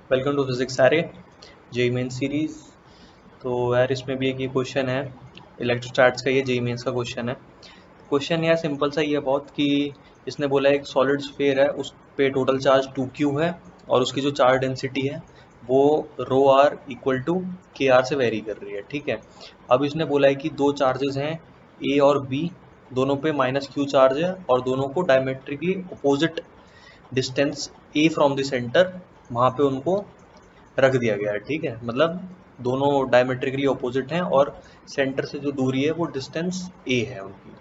Welcome to physics सारे JEE main series. तो यार इसमें भी एक ये क्वेश्चन है, इलेक्ट्रोस्टैट्स का। ये जेई मेंस का क्वेश्चन है। क्वेश्चन यार सिंपल सा ही है बहुत कि इसने बोला एक सॉलिड स्फीयर है, उस पे टोटल चार्ज 2q है और उसकी जो चार्ज डेंसिटी है वो रो आर इक्वल टू के आर से वेरी कर रही है। ठीक है, अब इसने बोला है कि दो चार्जेस हैं ए और बी, दोनों पे माइनस क्यू चार्ज है और दोनों को diametrically opposite distance A from the centre वहाँ पे उनको रख दिया गया है। ठीक है, मतलब दोनों डायमेट्रिकली अपोजिट हैं और सेंटर से जो दूरी है वो डिस्टेंस ए है उनकी।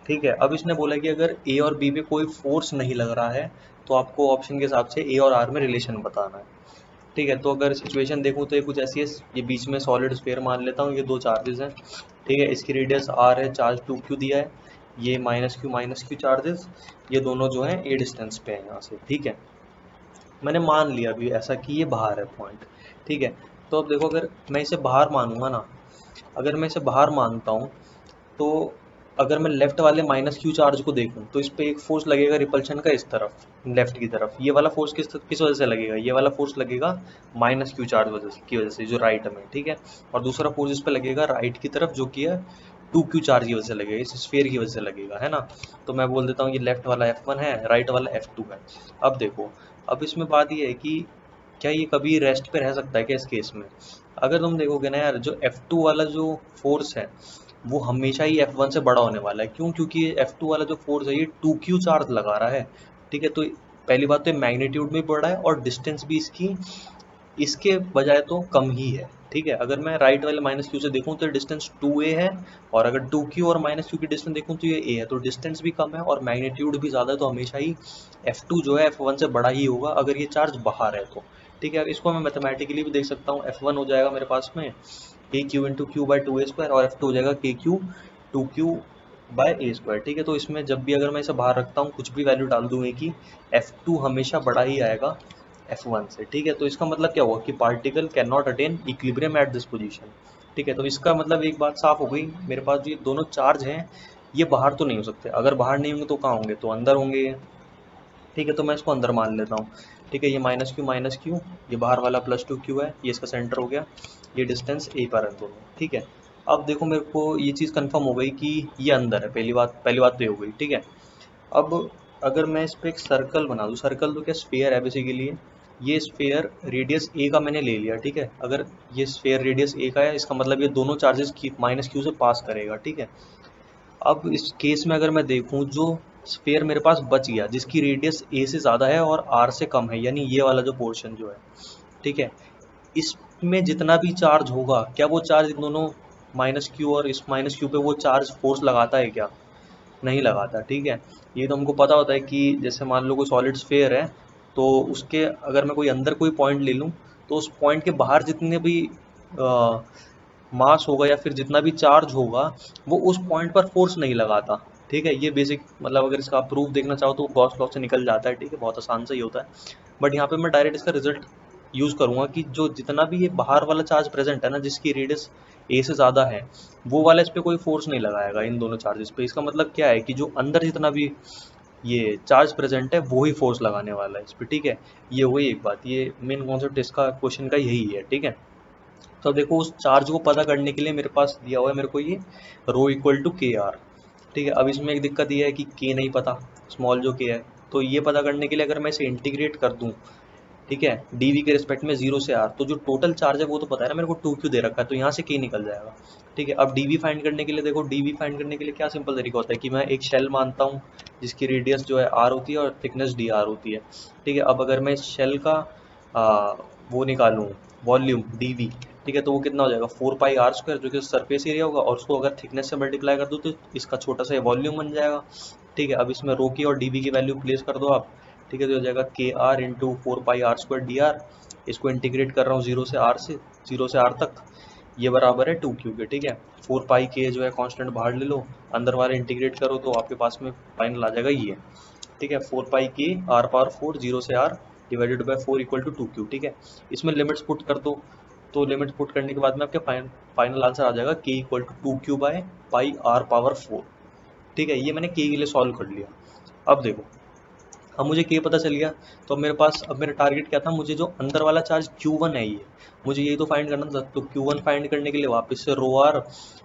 ठीक है, अब इसने बोला कि अगर ए और बी पे कोई फोर्स नहीं लग रहा है तो आपको ऑप्शन के हिसाब से ए और आर में रिलेशन बताना है। ठीक है, तो अगर सिचुएशन देखूँ तो ये कुछ ऐसी है, ये बीच में सॉलिड स्फीयर मान लेता हूँ, ये दो चार्जेस हैं। ठीक है, इसकी रेडियस आर है, चार्ज 2q दिया है, ये माइनस क्यू चार्जेस, ये दोनों जो हैं ए डिस्टेंस पे हैं यहाँ से। ठीक है, मैंने मान लिया अभी ऐसा कि ये बाहर है पॉइंट। ठीक है, तो अब देखो, अगर मैं इसे बाहर मानूंगा ना, अगर मैं इसे बाहर मानता हूँ तो अगर मैं लेफ्ट वाले माइनस क्यू चार्ज को देखूं तो इस पे एक फोर्स लगेगा रिपल्शन का, इस तरफ लेफ्ट की तरफ। ये वाला फोर्स किस वजह से लगेगा? ये वाला फोर्स लगेगा माइनस क्यू चार्ज की वजह से जो राइट में। ठीक है, और दूसरा फोर्स इस पे लगेगा राइट की तरफ, जो कि है 2q चार्ज की वजह से लगेगा, इस स्फीयर की वजह से लगेगा, है ना। तो मैं बोल देता हूँ ये लेफ्ट वाला F1 है, राइट वाला F2 है। अब देखो, अब इसमें बात ये है कि क्या ये कभी रेस्ट पे रह सकता है क्या इस केस में? अगर तुम देखोगे ना यार, जो F2 वाला जो फोर्स है वो हमेशा ही F1 से बड़ा होने वाला है। क्यों? क्योंकि ये F2 वाला जो फोर्स है ये 2q चार्ज लगा रहा है। ठीक है, तो पहली बात तो मैग्नीट्यूड में बड़ा है और डिस्टेंस भी इसकी इसके बजाय तो कम ही है। ठीक है, अगर मैं राइट वाले माइनस क्यू से देखूं तो डिस्टेंस 2a है, और अगर 2q और माइनस क्यू की डिस्टेंस देखूं तो ये a है, तो डिस्टेंस भी कम है और मैग्नीट्यूड भी ज़्यादा है, तो हमेशा ही F2 जो है F1 से बड़ा ही होगा अगर ये चार्ज बाहर है तो। ठीक है, अब इसको मैं मैथमेटिकली भी देख सकता हूँ। F1 हो जाएगा मेरे पास में के Q into Q by 2a² और F2 हो जाएगा K Q 2q bye a²। ठीक है, तो इसमें जब भी अगर मैं इसे बाहर रखता हूँ, कुछ भी वैल्यू डाल दूंगी कि F2 हमेशा बड़ा ही आएगा F1 से। ठीक है, तो इसका मतलब क्या हुआ कि particle can not attain equilibrium at this position. ठीक है, तो इसका मतलब एक बात साफ हो गई, मेरे पास जो ये दोनों चार्ज हैं ये बाहर तो नहीं हो सकते। अगर बाहर नहीं होंगे तो कहाँ होंगे? तो अंदर होंगे ये। ठीक है, तो मैं इसको अंदर मान लेता हूँ। ठीक है, ये माइनस क्यू, ये बाहर वाला +2q है, ये इसका सेंटर हो गया, ये डिस्टेंस ए पर है दोनों। ठीक है, अब देखो मेरे को ये चीज़ कंफर्म हो गई कि ये अंदर है। पहली बात तो ये हो गई। ठीक है, अब अगर मैं इस पे एक सर्कल बना दूँ, सर्कल तो क्या स्फीयर है बेसिकली। ये स्फीयर रेडियस ए का मैंने ले लिया। ठीक है, अगर ये स्फीयर रेडियस ए का है, इसका मतलब ये दोनों चार्जेस की माइनस क्यू से पास करेगा। ठीक है, अब इस केस में अगर मैं देखूं, जो स्फीयर मेरे पास बच गया जिसकी रेडियस ए से ज़्यादा है और आर से कम है, यानी ये वाला जो पोर्शन जो है, ठीक है, इसमें जितना भी चार्ज होगा, क्या वो चार्ज इन दोनों माइनस क्यू और इस माइनस क्यू पे वो चार्ज फोर्स लगाता है क्या? नहीं लगाता। ठीक है, ये तो हमको पता होता है कि जैसे मान लो कोई सॉलिड स्फीयर है, तो उसके अगर मैं कोई अंदर कोई पॉइंट ले लूँ तो उस पॉइंट के बाहर जितने भी मास होगा या फिर जितना भी चार्ज होगा वो उस पॉइंट पर फोर्स नहीं लगाता। ठीक है, ये बेसिक मतलब अगर इसका आप प्रूफ देखना चाहो तो गॉस लॉ से निकल जाता है। ठीक है, बहुत आसान से ही होता है। बट यहाँ पे मैं डायरेक्ट इसका रिजल्ट यूज़ करूँगा कि जो जितना भी ये बाहर वाला चार्ज प्रेजेंट है ना, जिसकी रेडियस ए से ज़्यादा है, वो वाला इस पे कोई फोर्स नहीं लगाएगा इन दोनों चार्जेस पे। इसका मतलब क्या है कि जो अंदर जितना भी ये चार्ज प्रेजेंट है वो ही फोर्स लगाने वाला है इस पे। ठीक है, ये वही एक बात, ये मेन कॉन्सेप्ट इसका क्वेश्चन का यही है। ठीक है, तो देखो उस चार्ज को पता करने के लिए मेरे पास दिया हुआ है मेरे को ये रो इक्वल टू के आर। ठीक है, अब इसमें एक दिक्कत ये है कि के नहीं पता, स्मॉल जो के है, तो ये पता करने के लिए अगर मैं इसे इंटीग्रेट कर दूं, ठीक है, dv के रिस्पेक्ट में 0 से r, तो जो टोटल चार्ज है वो तो पता है ना मेरे को 2q दे रखा है, तो यहाँ से k निकल जाएगा। ठीक है, अब dv फाइंड करने के लिए देखो, dv फाइंड करने के लिए क्या सिंपल तरीका होता है कि मैं एक शेल मानता हूँ जिसकी रेडियस जो है r होती है और थिकनेस dr होती है। ठीक है, अब अगर मैं इस शेल का वो निकालूँ वॉल्यूम dv, ठीक है, तो वो कितना हो जाएगा 4πr² जो कि सरफेस एरिया होगा, और उसको अगर थिकनेस से मल्टीप्लाई कर दूँ तो इसका छोटा सा वॉल्यूम बन जाएगा। ठीक है, अब इसमें रो की और dv की वैल्यू प्लेस कर दो आप। ठीक है, तो हो जाएगा के आर इंटू 4πr² dr। इसको इंटीग्रेट कर रहा हूँ जीरो से आर तक, ये बराबर है 2q के। ठीक है, 4π के जो है कांस्टेंट बाहर ले लो, अंदर वाले इंटीग्रेट करो तो आपके पास में फाइनल आ जाएगा ये। ठीक है, 4π के r⁴ 0 से r divided by 4 equal to 2q। ठीक है, इसमें लिमिट्स पुट कर दो, तो लिमिट्स पुट करने के बाद में आपके फाइनल आंसर आ जाएगा k equal to 2q by pi r⁴। ठीक है, ये मैंने k के लिए सॉल्व कर लिया। अब देखो, अब मुझे के पता चल गया, तो अब मेरे पास, अब मेरा टारगेट क्या था, मुझे जो अंदर वाला चार्ज Q1 है ये मुझे यही तो फाइंड करना था। तो Q1 फाइंड करने के लिए वापस से रो आर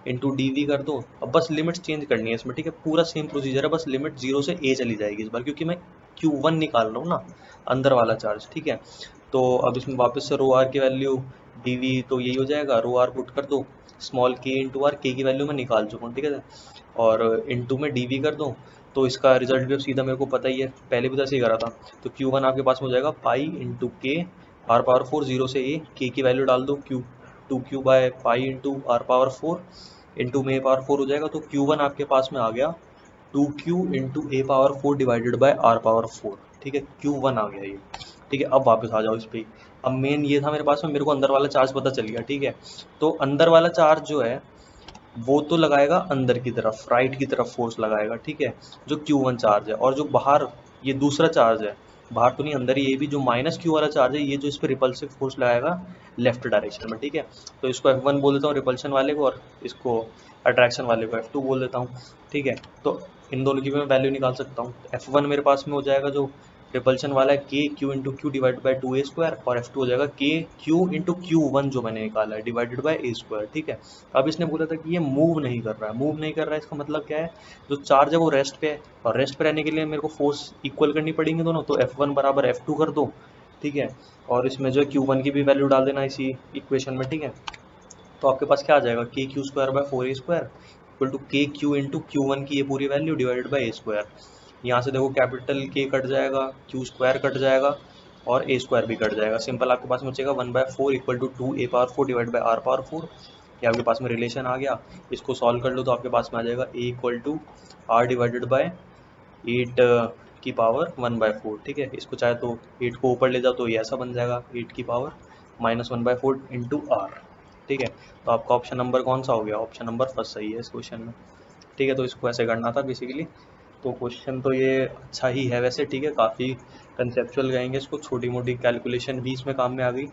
इंटू डी वी कर दो। अब बस लिमिट्स चेंज करनी है इसमें, ठीक है, पूरा सेम प्रोसीजर है, बस लिमिट 0 से a चली जाएगी इस बार, क्योंकि मैं Q1 निकाल रहा हूँ ना, अंदर वाला चार्ज, ठीक है। तो अब इसमें वापस से रो आर की वैल्यू डी वी तो यही हो जाएगा, रो आर पुट कर दो, स्मॉल के इंटू आर, के की वैल्यू मैं निकाल चुका हूँ, ठीक है, और इंटू में डी वी कर दो। तो इसका रिजल्ट भी अब सीधा मेरे को पता ही है, पहले भी तो ऐसे ही करा था। तो Q1 आपके पास में हो जाएगा पाई इंटू के आर पावर 4 0 से ए, के की वैल्यू डाल दो Q2Q by pi into R power 4 into में ए पावर 4 हो जाएगा। तो Q1 आपके पास में आ गया 2Q into A power 4 divided by R power 4, ठीक है, Q1 आ गया ये, ठीक है। अब वापस आ जाओ इस पे। अब मेन ये था मेरे पास में, मेरे को अंदर वाला चार्ज पता चल गया, ठीक है। तो अंदर वाला चार्ज जो है वो तो लगाएगा अंदर की तरफ, राइट की तरफ फोर्स लगाएगा, ठीक है, जो Q1 चार्ज है। और जो बाहर ये दूसरा चार्ज है, बाहर तो नहीं अंदर ही, ये भी जो माइनस Q वाला चार्ज है, ये जो इस पर रिपल्सिव फोर्स लगाएगा लेफ्ट डायरेक्शन में, ठीक है। तो इसको F1 बोल देता हूँ रिपल्शन वाले को, और इसको अट्रैक्शन वाले को F2 बोल देता हूँ, ठीक है। तो इन दोनों की भी मैं वैल्यू निकाल सकता हूँ। F1 मेरे पास में हो जाएगा जो रिपल्शन वाला है के Q into Q divide by 2a², और F2 हो जाएगा के क्यू इंटू Q1 जो मैंने निकाला है डिवाइडेड बाई a², ठीक है। अब इसने बोला था कि ये मूव नहीं कर रहा है, मूव नहीं कर रहा है, इसका मतलब क्या है, जो चार्ज है वो रेस्ट पे है, और रेस्ट पे रहने के लिए मेरे को फोर्स इक्वल करनी पड़ेंगी दोनों। तो F1 बराबर F2 कर दो, ठीक है, और इसमें जो है Q1 की भी वैल्यू डाल देना इसी इक्वेशन में, ठीक है। तो आपके पास क्या आ जाएगा, K Q square by 4a² equal to K Q into Q1 की ये पूरी वैल्यू डिवाइडेड बाई a²। यहाँ से देखो कैपिटल के कट जाएगा, क्यू स्क्वायर कट जाएगा, और a² भी कट जाएगा। सिंपल आपके पास में बचेगा 1/4 equal to 2a⁴ divide by r⁴। ये आपके पास में रिलेशन आ गया। इसको सॉल्व कर लो तो आपके पास में आ जाएगा a equal to r divided by 8 की पावर 1/4, ठीक है। इसको चाहे तो 8 को ऊपर ले जाओ तो ये ऐसा बन जाएगा 8 की पावर -1/4 इंटू आर, ठीक है। तो आपका ऑप्शन नंबर कौन सा हो गया, ऑप्शन नंबर फर्स्ट सही है इस क्वेश्चन में, ठीक है। तो इसको ऐसे करना था बेसिकली। तो क्वेश्चन तो ये अच्छा ही है वैसे, ठीक है, काफ़ी कंसेप्चुअल गएंगे, इसको छोटी मोटी कैलकुलेशन भी इसमें काम में आ गई,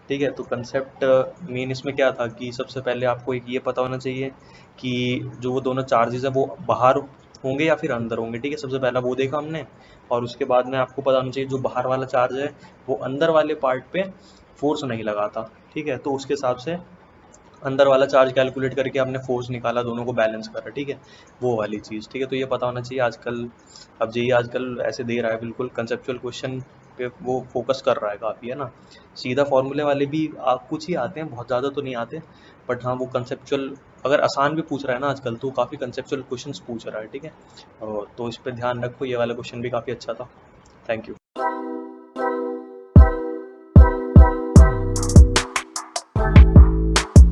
ठीक है। तो कंसेप्ट मेन इसमें क्या था कि सबसे पहले आपको एक ये पता होना चाहिए कि जो वो दोनों चार्जेस है वो बाहर होंगे या फिर अंदर होंगे, ठीक है, सबसे पहला वो देखा हमने। और उसके बाद में आपको पता होना चाहिए जो बाहर वाला चार्ज है वो अंदर वाले पार्ट पे फोर्स नहीं लगाता, ठीक है। तो उसके हिसाब से अंदर वाला चार्ज कैलकुलेट करके आपने फोर्स निकाला, दोनों को बैलेंस करा, ठीक है, वो वाली चीज़, ठीक है। तो ये पता होना चाहिए आजकल। अब जी आजकल ऐसे दे रहा है बिल्कुल कंसेप्चुअल क्वेश्चन पे वो फोकस कर रहा है काफ़ी, है ना। सीधा फॉर्मूले वाले भी कुछ ही आते हैं, बहुत ज़्यादा तो नहीं आते, बट हाँ वो कंसेप्चुअल अगर आसान भी पूछ रहा है ना आजकल, तो काफ़ी कंसेप्चुअल क्वेश्चन पूछ रहा है, ठीक है। तो इस पर ध्यान रखो, ये वाला क्वेश्चन भी काफ़ी अच्छा था। Thank you.